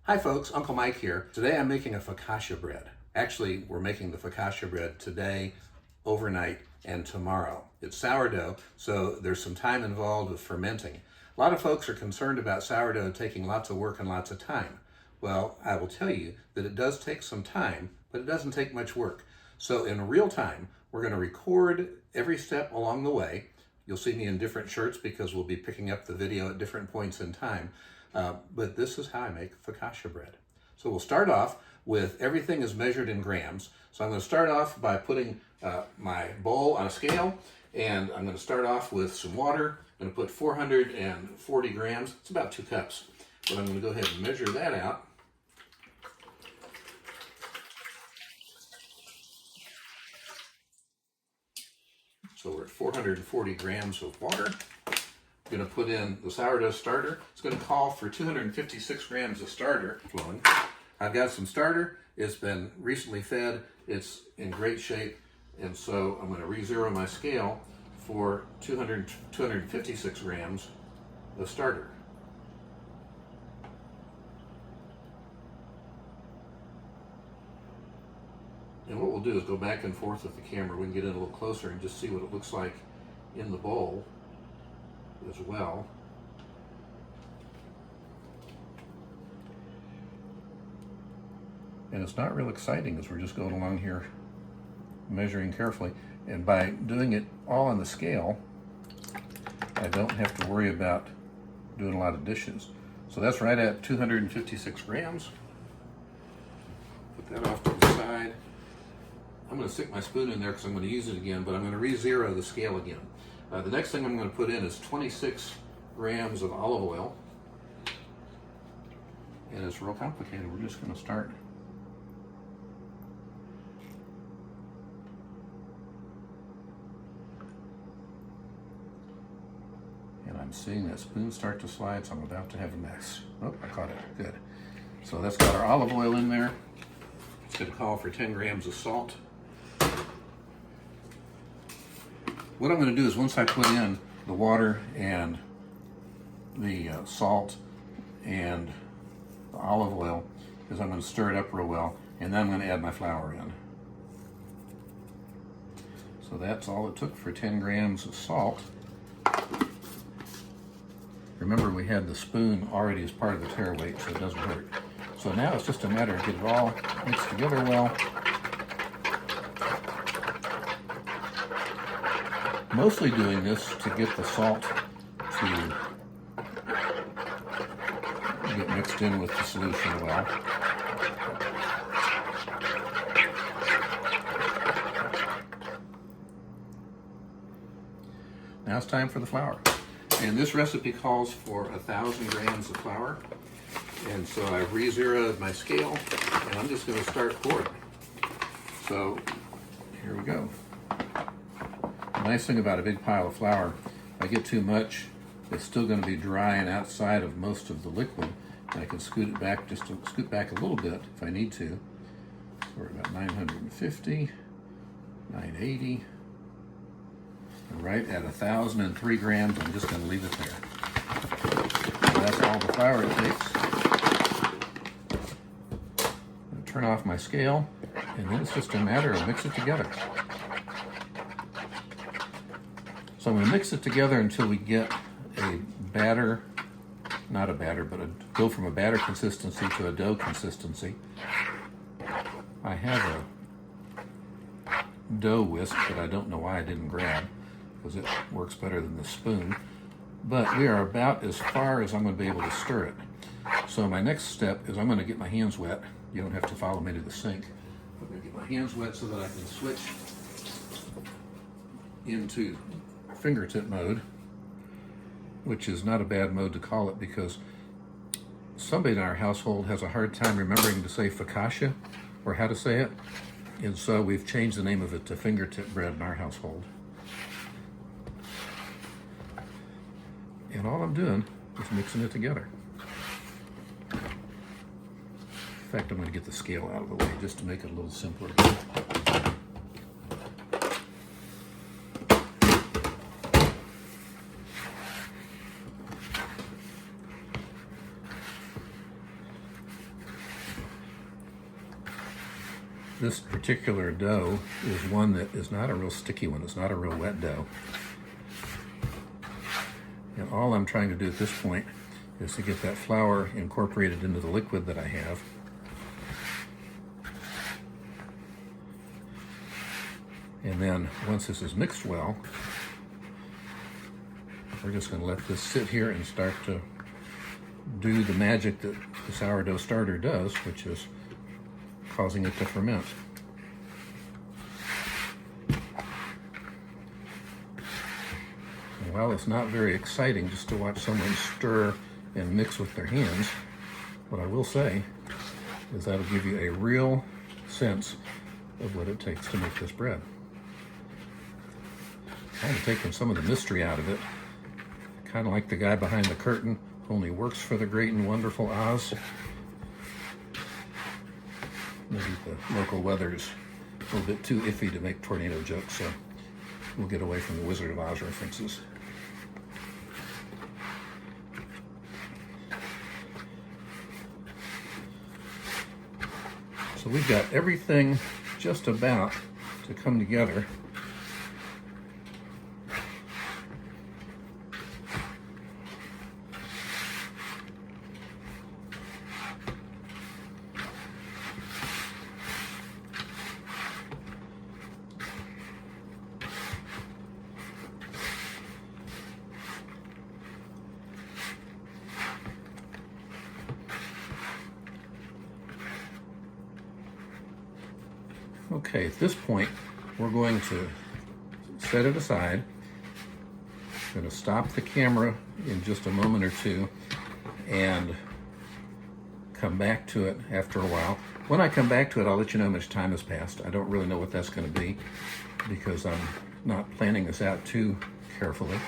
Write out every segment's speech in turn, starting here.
Hi folks, Uncle Mike here. Today I'm making a focaccia bread. Actually, we're making the focaccia bread today, overnight, and tomorrow. It's sourdough, so there's some time involved with fermenting. A lot of folks are concerned about sourdough taking lots of work and lots of time. Well, I will tell you that it does take some time, but it doesn't take much work. So in real time, we're going to record every step along the way. You'll see me in different shirts because we'll be picking up the video at different points in time. But this is how I make focaccia bread. So we'll start off with everything is measured in grams. So I'm going to start off by putting my bowl on a scale, and I'm going to start off with some water. I'm going to put 440 grams. It's about 2 cups. But I'm going to go ahead and measure that out. So we're at 440 grams of water. I'm going to put in the sourdough starter. It's going to call for 256 grams of starter flowing. I've got some starter. It's been recently fed. It's in great shape. And so I'm going to re-zero my scale for 256 grams of starter. And what we'll do is go back and forth with the camera. We can get in a little closer and just see what it looks like in the bowl as well. And it's not real exciting as we're just going along here measuring carefully. And by doing it all on the scale, I don't have to worry about doing a lot of dishes. So that's right at 256 grams. Put that off to the side. I'm going to stick my spoon in there because I'm going to use it again, but I'm going to re-zero the scale again. The next thing I'm going to put in is 26 grams of olive oil. And it's real complicated. We're just going to start. And I'm seeing that spoon start to slide, so I'm about to have a mess. Oh, I caught it. Good. So that's got our olive oil in there. It's going to call for 10 grams of salt. What I'm going to do is once I put in the water and the salt and the olive oil, is I'm going to stir it up real well, and then I'm going to add my flour in. So that's all it took for 10 grams of salt. Remember, we had the spoon already as part of the tare weight, so it doesn't hurt. So now it's just a matter of getting it all mixed together well. Mostly doing this to get the salt to get mixed in with the solution well. Now it's time for the flour. And this recipe calls for 1,000 grams of flour. And so I've re-zeroed my scale, and I'm just going to start pouring. So here we go. The nice thing about a big pile of flour, if I get too much, it's still going to be dry and outside of most of the liquid. And I can scoot it back, just to scoot back a little bit if I need to. So we're about 950, 980. And right at 1,003 grams, I'm just going to leave it there. So that's all the flour it takes. I'm going to turn off my scale, and then it's just a matter of mix it together. So I'm going to mix it together until we get a batter, not a batter, but go from a batter consistency to a dough consistency. I have a dough whisk that I don't know why I didn't grab, because it works better than the spoon. But we are about as far as I'm going to be able to stir it. So my next step is I'm going to get my hands wet. You don't have to follow me to the sink. I'm going to get my hands wet so that I can switch into fingertip mode, which is not a bad mode to call it because somebody in our household has a hard time remembering to say focaccia or how to say it, and so we've changed the name of it to fingertip bread in our household. And all I'm doing is mixing it together. In fact, I'm going to get the scale out of the way just to make it a little simpler. This particular dough is one that is not a real sticky one. It's not a real wet dough. And all I'm trying to do at this point is to get that flour incorporated into the liquid that I have. And then once this is mixed well, we're just going to let this sit here and start to do the magic that the sourdough starter does, which is causing it to ferment. And while it's not very exciting just to watch someone stir and mix with their hands, what I will say is that'll give you a real sense of what it takes to make this bread. Kind of taking some of the mystery out of it, kind of like the guy behind the curtain, only works for the great and wonderful Oz. Maybe the local weather's a little bit too iffy to make tornado jokes, so we'll get away from the Wizard of Oz references. So we've got everything just about to come together. Okay, at this point, we're going to set it aside. I'm going to stop the camera in just a moment or two and come back to it after a while. When I come back to it, I'll let you know how much time has passed. I don't really know what that's going to be because I'm not planning this out too carefully.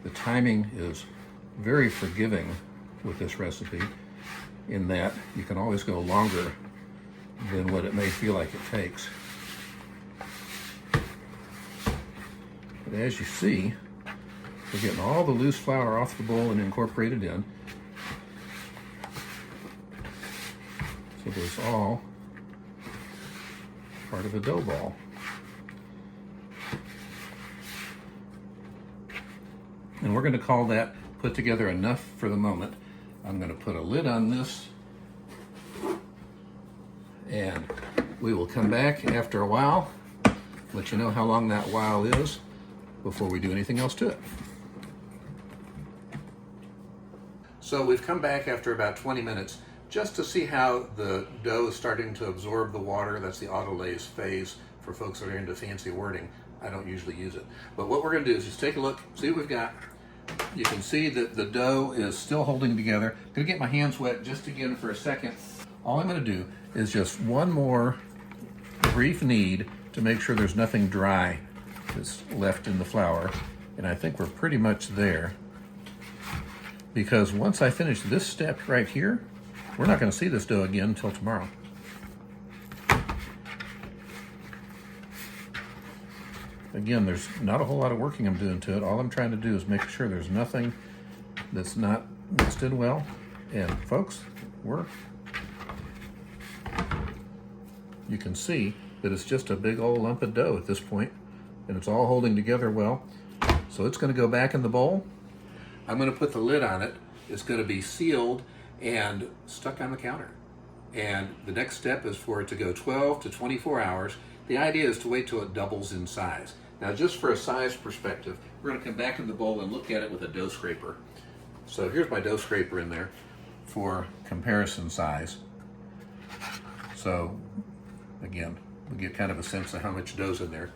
The timing is very forgiving with this recipe in that you can always go longer than what it may feel like it takes. But as you see, we're getting all the loose flour off the bowl and incorporated in. So there's all part of a dough ball. And we're going to call that put together enough for the moment. I'm going to put a lid on this, and we will come back after a while, let you know how long that while is before we do anything else to it. So we've come back after about 20 minutes just to see how the dough is starting to absorb the water. That's the autolyse phase for folks that are into fancy wording. I don't usually use it. But what we're going to do is just take a look, see what we've got. You can see that the dough is still holding together. I'm going to get my hands wet just again for a second. All I'm going to do is just one more brief knead to make sure there's nothing dry that's left in the flour. And I think we're pretty much there. Because once I finish this step right here, we're not going to see this dough again until tomorrow. Again, there's not a whole lot of working I'm doing to it. All I'm trying to do is make sure there's nothing that's not mixed in well. And folks, you can see that it's just a big old lump of dough at this point, and it's all holding together well. So it's going to go back in the bowl. I'm going to put the lid on it. It's going to be sealed and stuck on the counter. And the next step is for it to go 12 to 24 hours. The idea is to wait till it doubles in size. Now, just for a size perspective, we're going to come back in the bowl and look at it with a dough scraper. So here's my dough scraper in there for comparison size. So again, we get kind of a sense of how much dough's in there.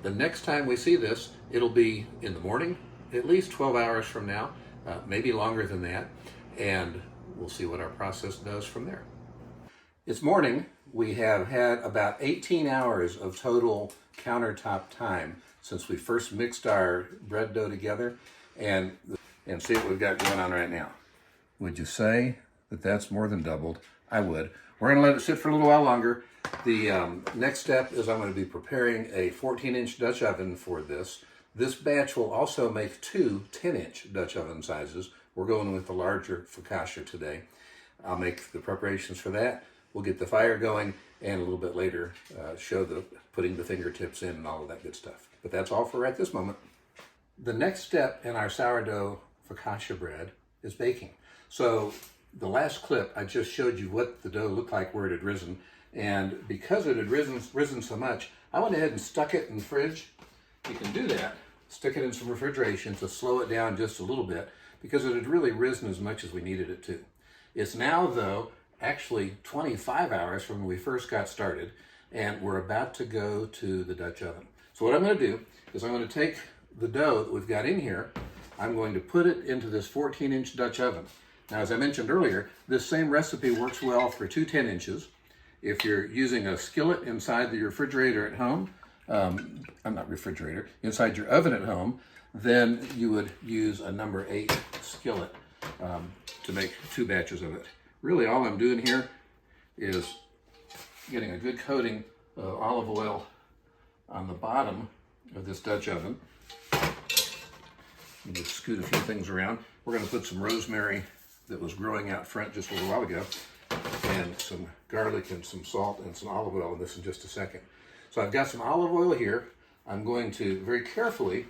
The next time we see this, it'll be in the morning, at least 12 hours from now, maybe longer than that, and we'll see what our process does from there. It's morning. We have had about 18 hours of total countertop time since we first mixed our bread dough together, and see what we've got going on right now. Would you say that that's more than doubled? I would. We're going to let it sit for a little while longer. The next step is I'm going to be preparing a 14-inch Dutch oven for this. This batch will also make two 10-inch Dutch oven sizes. We're going with the larger focaccia today. I'll make the preparations for that. We'll get the fire going, and a little bit later show the putting the fingertips in and all of that good stuff. But that's all for right this moment. The next step in our sourdough focaccia bread is baking. So the last clip, I just showed you what the dough looked like where it had risen. And because it had risen so much, I went ahead and stuck it in the fridge. You can do that. Stick it in some refrigeration to slow it down just a little bit because it had really risen as much as we needed it to. It's now, though, actually 25 hours from when we first got started, and we're about to go to the Dutch oven. So what I'm going to do is I'm going to take the dough that we've got in here, I'm going to put it into this 14-inch Dutch oven. Now, as I mentioned earlier, this same recipe works well for two 10 inches. If you're using a skillet inside the refrigerator at home, inside your oven at home, then you would use a number 8 skillet to make 2 batches of it. Really, all I'm doing here is getting a good coating of olive oil on the bottom of this Dutch oven. Let me just scoot a few things around. We're going to put some rosemary that was growing out front just a little while ago, and some garlic and some salt and some olive oil in this in just a second. So I've got some olive oil here. I'm going to very carefully,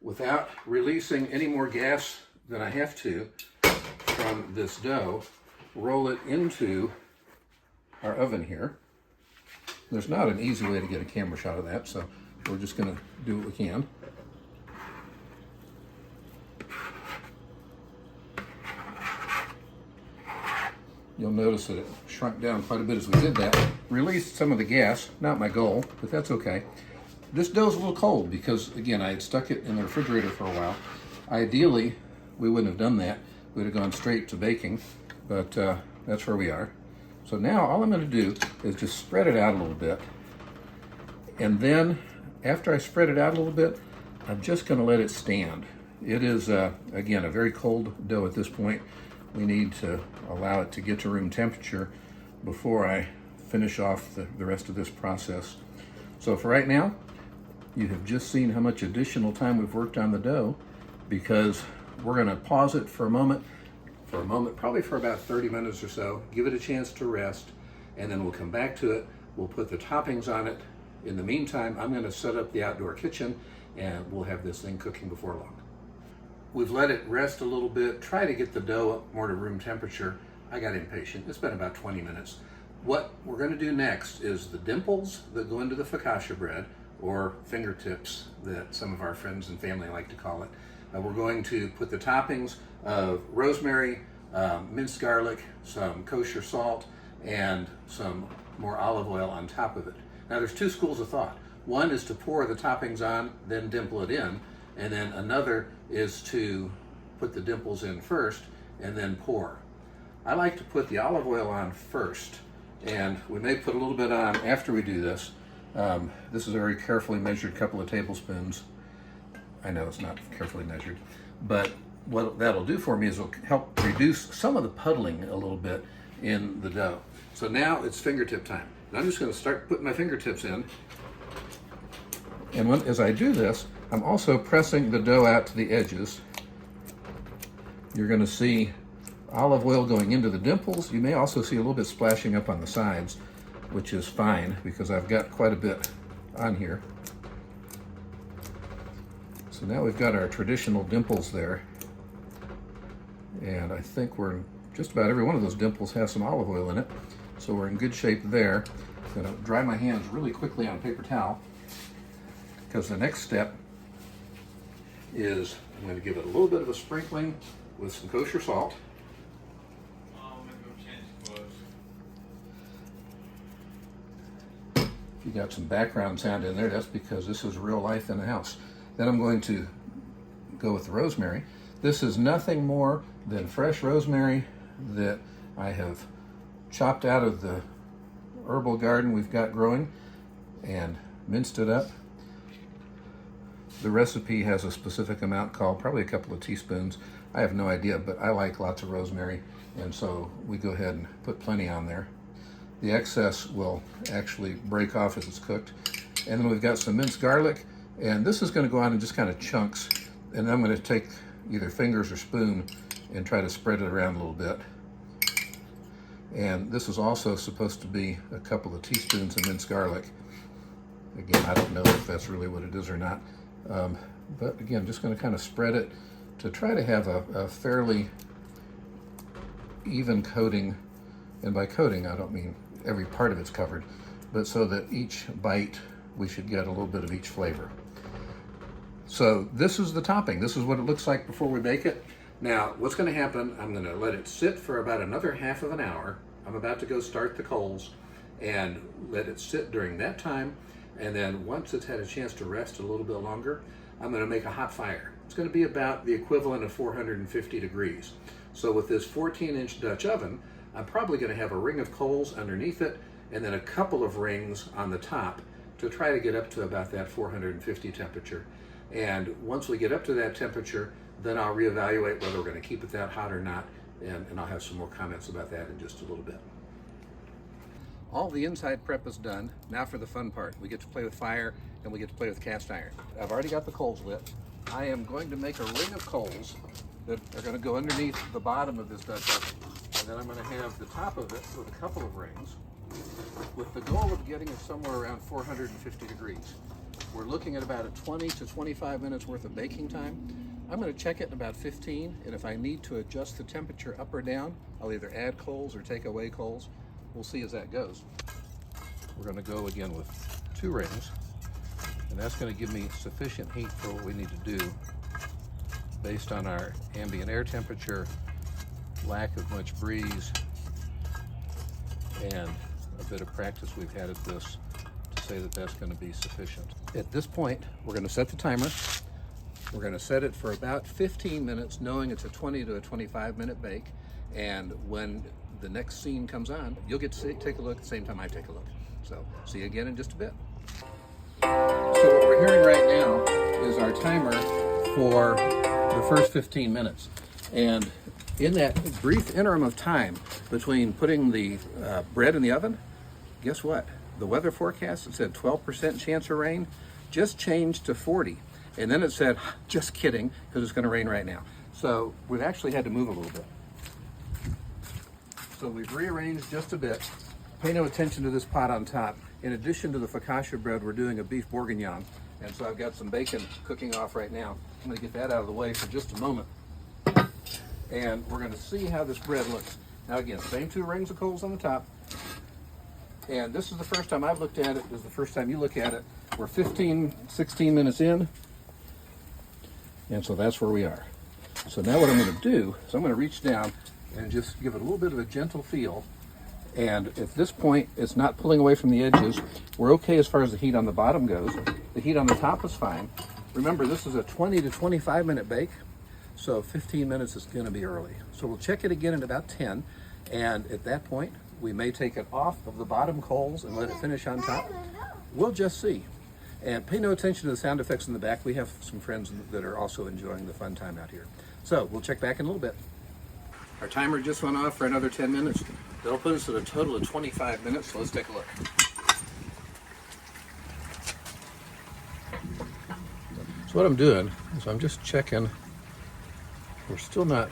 without releasing any more gas than I have to from this dough, roll it into our oven here. There's not an easy way to get a camera shot of that, so we're just going to do what we can. You'll notice that it shrunk down quite a bit as we did that. Released some of the gas, not my goal, but that's okay. This dough's a little cold because, again, I had stuck it in the refrigerator for a while. Ideally, we wouldn't have done that. We'd have gone straight to baking, but that's where we are. So now all I'm going to do is just spread it out a little bit. And then, after I spread it out a little bit, I'm just going to let it stand. It is, again, a very cold dough at this point. We need to allow it to get to room temperature before I finish off the rest of this process. So for right now, you have just seen how much additional time we've worked on the dough, because we're going to pause it for a moment, probably for about 30 minutes or so, give it a chance to rest, and then we'll come back to it. We'll put the toppings on it. In the meantime, I'm going to set up the outdoor kitchen, and we'll have this thing cooking before long. We've let it rest a little bit, try to get the dough up more to room temperature. I got impatient. It's been about 20 minutes. What we're going to do next is the dimples that go into the focaccia bread, or fingertips that some of our friends and family like to call it. We're going to put the toppings of rosemary, minced garlic, some kosher salt, and some more olive oil on top of it. Now there's 2 schools of thought. One is to pour the toppings on, then dimple it in, and then another is to put the dimples in first and then pour. I like to put the olive oil on first, and we may put a little bit on after we do this. This is a very carefully measured couple of tablespoons. I know it's not carefully measured, but what that'll do for me is it'll help reduce some of the puddling a little bit in the dough. So now it's fingertip time. And I'm just going to start putting my fingertips in. And as I do this, I'm also pressing the dough out to the edges. You're going to see olive oil going into the dimples. You may also see a little bit splashing up on the sides, which is fine because I've got quite a bit on here. So now we've got our traditional dimples there. And I think just about every one of those dimples has some olive oil in it. So we're in good shape there. I'm going to dry my hands really quickly on a paper towel, because the next step is I'm going to give it a little bit of a sprinkling with some kosher salt. If you got some background sound in there, that's because this is real life in the house. Then I'm going to go with the rosemary. This is nothing more than fresh rosemary that I have chopped out of the herbal garden we've got growing and minced it up. The recipe has a specific amount called probably a couple of teaspoons. I have no idea, but I like lots of rosemary, and so we go ahead and put plenty on there. The excess will actually break off as it's cooked. And then we've got some minced garlic, and this is going to go on in just kind of chunks, and I'm going to take either fingers or spoon and try to spread it around a little bit. And this is also supposed to be a couple of teaspoons of minced garlic. Again, I don't know if that's really what it is or not. But again, just going to kind of spread it to try to have a fairly even coating. And by coating, I don't mean every part of it's covered, but so that each bite, we should get a little bit of each flavor. So this is the topping. This is what it looks like before we bake it. Now, what's going to happen, I'm going to let it sit for about another half of an hour. I'm about to go start the coals and let it sit during that time. And then once it's had a chance to rest a little bit longer, I'm going to make a hot fire. It's going to be about the equivalent of 450 degrees. So with this 14-inch Dutch oven, I'm probably going to have a ring of coals underneath it and then a couple of rings on the top to try to get up to about that 450 temperature. And once we get up to that temperature, then I'll reevaluate whether we're going to keep it that hot or not, and I'll have some more comments about that in just a little bit. All the inside prep is done. Now for the fun part. We get to play with fire and we get to play with cast iron. I've already got the coals lit. I am going to make a ring of coals that are going to go underneath the bottom of this Dutch oven. And then I'm going to have the top of it with a couple of rings with the goal of getting it somewhere around 450 degrees. We're looking at about a 20 to 25 minutes worth of baking time. I'm going to check it in about 15, and if I need to adjust the temperature up or down, I'll either add coals or take away coals. We'll see as that goes. We're going to go again with 2 rings, and that's going to give me sufficient heat for what we need to do based on our ambient air temperature, lack of much breeze, and a bit of practice we've had at this to say that that's going to be sufficient. At this point, we're going to set the timer. We're going to set it for about 15 minutes, knowing it's a 20 to a 25 minute bake. And when the next scene comes on, you'll get to take a look at the same time I take a look. So see you again in just a bit. So what we're hearing right now is our timer for the first 15 minutes. And in that brief interim of time between putting the bread in the oven, guess what? The weather forecast, it said 12% chance of rain, just changed to 40. And then it said, just kidding, because it's going to rain right now. So we've actually had to move a little bit. So we've rearranged just a bit. Pay no attention to this pot on top. In addition to the focaccia bread, we're doing a beef bourguignon. And so I've got some bacon cooking off right now. I'm going to get that out of the way for just a moment. And we're going to see how this bread looks. Now again, same 2 rings of coals on the top. And this is the first time I've looked at it. This is the first time you look at it. We're 15, 16 minutes in. And so that's where we are. So now what I'm going to do is I'm going to reach down and just give it a little bit of a gentle feel. And at this point, it's not pulling away from the edges. We're okay as far as the heat on the bottom goes. The heat on the top is fine. Remember, this is a 20 to 25 minute bake. So 15 minutes is going to be early. So we'll check it again in about 10. And at that point, we may take it off of the bottom coals and let it finish on top. We'll just see. And pay no attention to the sound effects in the back. We have some friends that are also enjoying the fun time out here. So we'll check back in a little bit. Our timer just went off for another 10 minutes. That'll put us at a total of 25 minutes. So let's take a look. So what I'm doing is I'm just checking. We're still not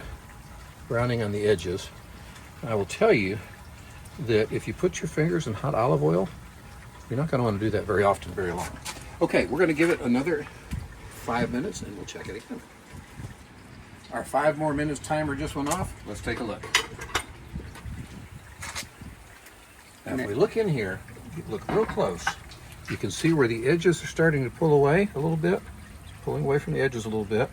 browning on the edges. I will tell you that if you put your fingers in hot olive oil, you're not going to want to do that very often, very long. Okay, we're going to give it another 5 minutes and we'll check it again. Our 5 more minutes timer just went off. Let's take a look. Now if we look in here, look real close, you can see where the edges are starting to pull away a little bit. It's pulling away from the edges a little bit.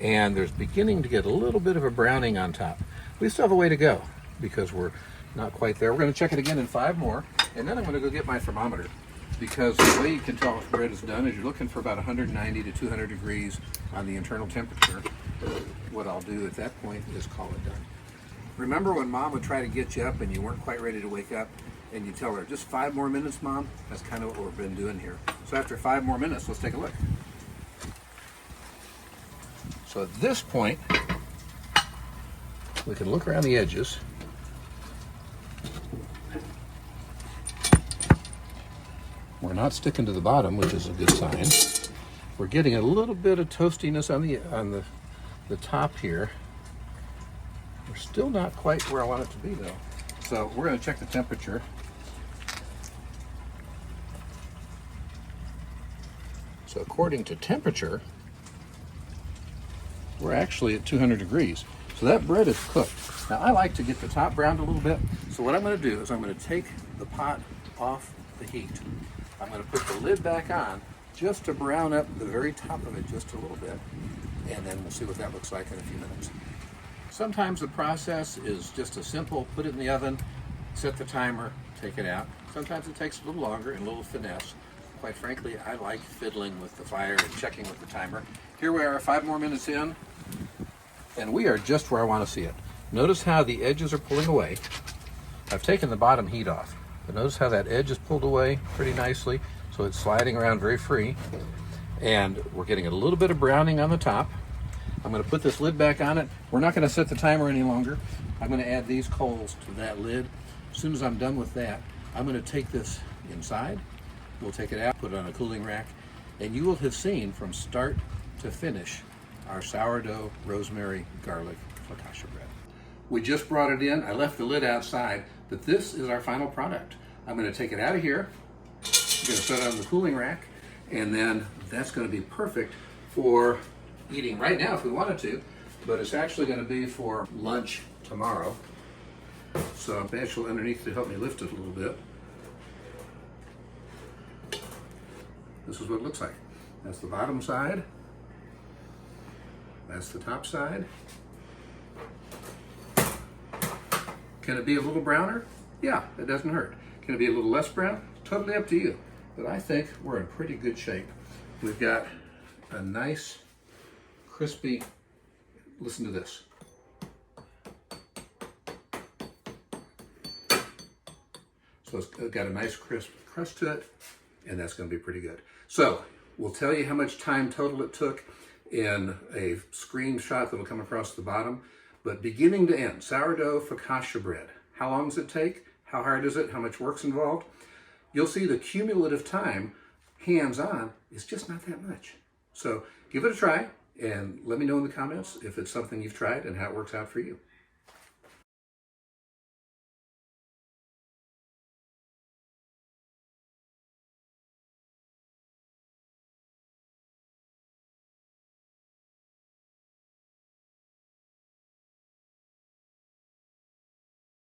And there's beginning to get a little bit of a browning on top. We still have a way to go because we're not quite there. We're going to check it again in 5 more, and then I'm going to go get my thermometer, because the way you can tell if bread is done is you're looking for about 190 to 200 degrees on the internal temperature. What I'll do at that point is call it done. Remember when Mom would try to get you up and you weren't quite ready to wake up, and you tell her, just 5 more minutes, Mom? That's kind of what we've been doing here. So after 5 more minutes, let's take a look. So at this point, we can look around the edges. We're not sticking to the bottom, which is a good sign. We're getting a little bit of toastiness on the top here. We're still not quite where I want it to be though. So we're going to check the temperature. So according to temperature, we're actually at 200 degrees. So that bread is cooked. Now I like to get the top browned a little bit. So what I'm going to do is I'm going to take the pot off the heat. I'm going to put the lid back on just to brown up the very top of it just a little bit. And then we'll see what that looks like in a few minutes. Sometimes the process is just a simple, put it in the oven, set the timer, take it out. Sometimes it takes a little longer and a little finesse. Quite frankly, I like fiddling with the fire and checking with the timer. Here we are, 5 more minutes in, and we are just where I want to see it. Notice how the edges are pulling away. I've taken the bottom heat off, but notice how that edge is pulled away pretty nicely, so it's sliding around very free. And we're getting a little bit of browning on the top. I'm going to put this lid back on it. We're not going to set the timer any longer. I'm going to add these coals to that lid. As soon as I'm done with that, I'm going to take this inside. We'll take it out, put it on a cooling rack, and you will have seen from start to finish our sourdough, rosemary, garlic focaccia bread. We just brought it in. I left the lid outside, but this is our final product. I'm going to take it out of here. I'm going to set it on the cooling rack, and then that's going to be perfect for eating right now if we wanted to, but it's actually going to be for lunch tomorrow. So I'm actually underneath to help me lift it a little bit. This is what it looks like. That's the bottom side. That's the top side. Can it be a little browner? Yeah, it doesn't hurt. Can it be a little less brown? Totally up to you. But I think we're in pretty good shape. We've got a nice, crispy, listen to this. So it's got a nice crisp crust to it, and that's going to be pretty good. So we'll tell you how much time total it took in a screenshot that will come across the bottom. But beginning to end, sourdough focaccia bread. How long does it take? How hard is it? How much work's involved? You'll see the cumulative time, hands-on, is just not that much. So give it a try and let me know in the comments if it's something you've tried and how it works out for you.